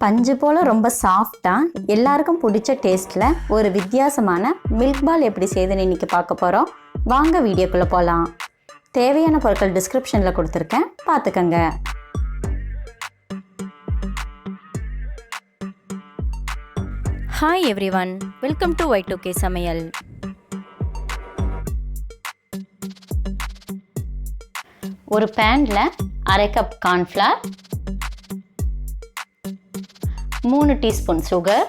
பஞ்சு போல் ரொம்ப சாஃப்டாக எல்லாருக்கும் பிடிச்ச டேஸ்ட்டில் ஒரு வித்தியாசமான மில்க் பால் எப்படி செய்யுதுன்னு இன்றைக்கி பார்க்க போகிறோம். வாங்க வீடியோக்குள்ளே போகலாம். தேவையான பொருட்கள் டிஸ்கிரிப்ஷனில் கொடுத்துருக்கேன், பார்த்துக்கங்க. Hi everyone, welcome to Y2K சமையல். ஒரு பேனில் 1/2 cup cornflour, 3 teaspoon sugar,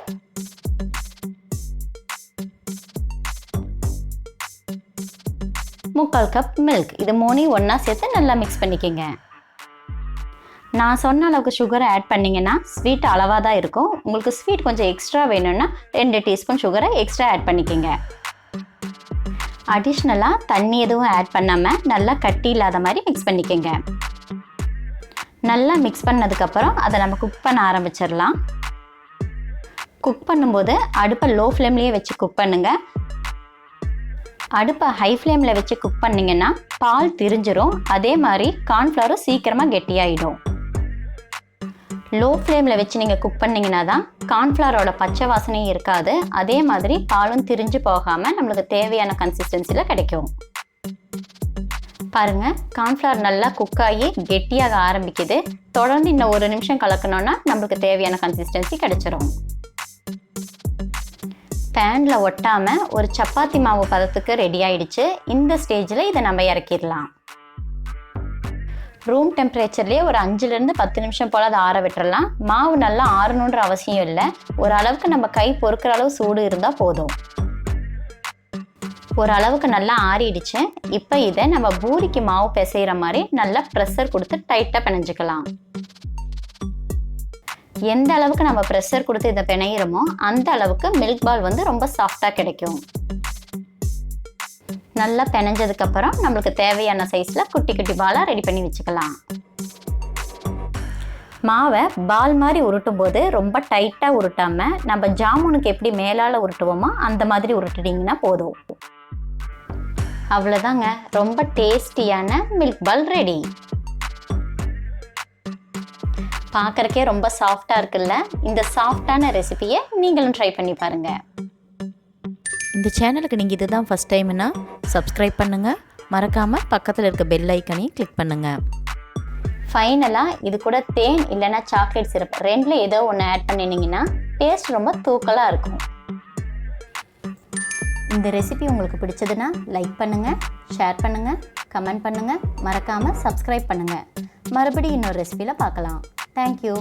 3/4 cup milk, இது 3 ஒன்றா சேர்த்து நல்லா மிக்ஸ் பண்ணிக்கோங்க. நான் சொன்ன அளவுக்கு சுகரை ஆட் பண்ணிங்கன்னா ஸ்வீட் அளவாக தான் இருக்கும். உங்களுக்கு ஸ்வீட் கொஞ்சம் எக்ஸ்ட்ரா வேணும்னா 2 டீஸ்பூன் சுகரை எக்ஸ்ட்ரா ஆட் பண்ணிக்கோங்க. அடிஷ்னலாக தண்ணி எதுவும் ஆட் பண்ணாமல் நல்லா கட்டி இல்லாத மாதிரி மிக்ஸ் பண்ணிக்கோங்க. நல்லா மிக்ஸ் பண்ணதுக்கப்புறம் அதை நம்ம குக் பண்ண ஆரம்பிச்சிடலாம். குக் பண்ணும்போது அடுப்பை லோ ஃப்ளேம்லேயே வச்சு குக் பண்ணுங்கள். அடுப்பை ஹை ஃப்ளேமில் வச்சு குக் பண்ணிங்கன்னா பால் திரிஞ்சிரும். அதே மாதிரி கார்ன்ஃப்ளவரும் சீக்கிரமாக கெட்டியாயிடும். லோ ஃப்ளேமில் வச்சு நீங்கள் குக் பண்ணிங்கன்னா தான் கார்ன்ஃப்ளவரோட பச்சை வாசனையும் இருக்காது. அதே மாதிரி பாலும் திரிஞ்சு போகாமல் நம்மளுக்கு தேவையான கன்சிஸ்டன்சியில் கிடைக்கும். பாருங்கள், கார்ன்ஃப்ளவர் நல்லா குக் ஆகி கெட்டியாக ஆரம்பிக்குது. தொடர்ந்து இன்னும் 1 நிமிஷம் கலக்கணுன்னா நம்மளுக்கு தேவையான கன்சிஸ்டன்சி கிடைச்சிரும். பேனில் ஒட்டாமல் ஒரு சப்பாத்தி மாவு பதத்துக்கு ரெடி ஆகிடுச்சு. இந்த ஸ்டேஜில் இதை நம்ம இறக்கிடலாம். ரூம் டெம்பரேச்சர்லேயே ஒரு 5லேருந்து 10 நிமிஷம் போல் அதை ஆற விட்டுறலாம். மாவு நல்லா ஆறணுன்ற அவசியம் இல்லை. ஓரளவுக்கு நம்ம கை பொறுக்கிற அளவு சூடு இருந்தால் போதும். ஓரளவுக்கு நல்லா ஆறிடுச்சு. இப்போ இதை நம்ம பூரிக்கு மாவு பிசைகிற மாதிரி நல்லா ப்ரெஷர் கொடுத்து டைட்டாக பிணைஞ்சிக்கலாம். எந்த அளவுக்கு நம்ம ப்ரெஷர் கொடுத்து இதை பிணையிறோமோ அந்த அளவுக்கு மில்க் பால் வந்து ரொம்ப சாஃப்டாக கிடைக்கும். நல்லா பிணைஞ்சதுக்கப்புறம் நம்மளுக்கு தேவையான சைஸில் குட்டி குட்டி பாலாக ரெடி பண்ணி வச்சுக்கலாம். மாவை பால் மாதிரி உருட்டும் போது ரொம்ப டைட்டாக உருட்டாமல் நம்ம ஜாமுனுக்கு எப்படி மேலால் உருட்டுவோமோ அந்த மாதிரி உருட்டிட்டிங்கன்னா போதும். அவ்வளோதாங்க, ரொம்ப டேஸ்டியான மில்க் பால் ரெடி. பார்க்குறக்கே ரொம்ப சாஃப்டாக இருக்குல்ல? இந்த சாஃப்டான ரெசிபியை நீங்களும் ட்ரை பண்ணி பாருங்கள். இந்த சேனலுக்கு நீங்கள் இதுதான் ஃபஸ்ட் டைம்னா சப்ஸ்கிரைப் பண்ணுங்கள். மறக்காமல் பக்கத்தில் இருக்க பெல் ஐக்கனையும் கிளிக் பண்ணுங்கள். ஃபைனலாக இது கூட தேன் இல்லைன்னா சாக்லேட் சிரப் ரெண்டில் ஏதோ ஒன்று ஆட் பண்ணினீங்கன்னா டேஸ்ட் ரொம்ப தூக்கலாக இருக்கும். இந்த ரெசிபி உங்களுக்கு பிடிச்சதுன்னா லைக் பண்ணுங்கள், ஷேர் பண்ணுங்கள், கமெண்ட் பண்ணுங்கள். மறக்காமல் சப்ஸ்கிரைப் பண்ணுங்கள். மறுபடியும் இன்னொரு ரெசிபியில் பார்க்கலாம். Thank you.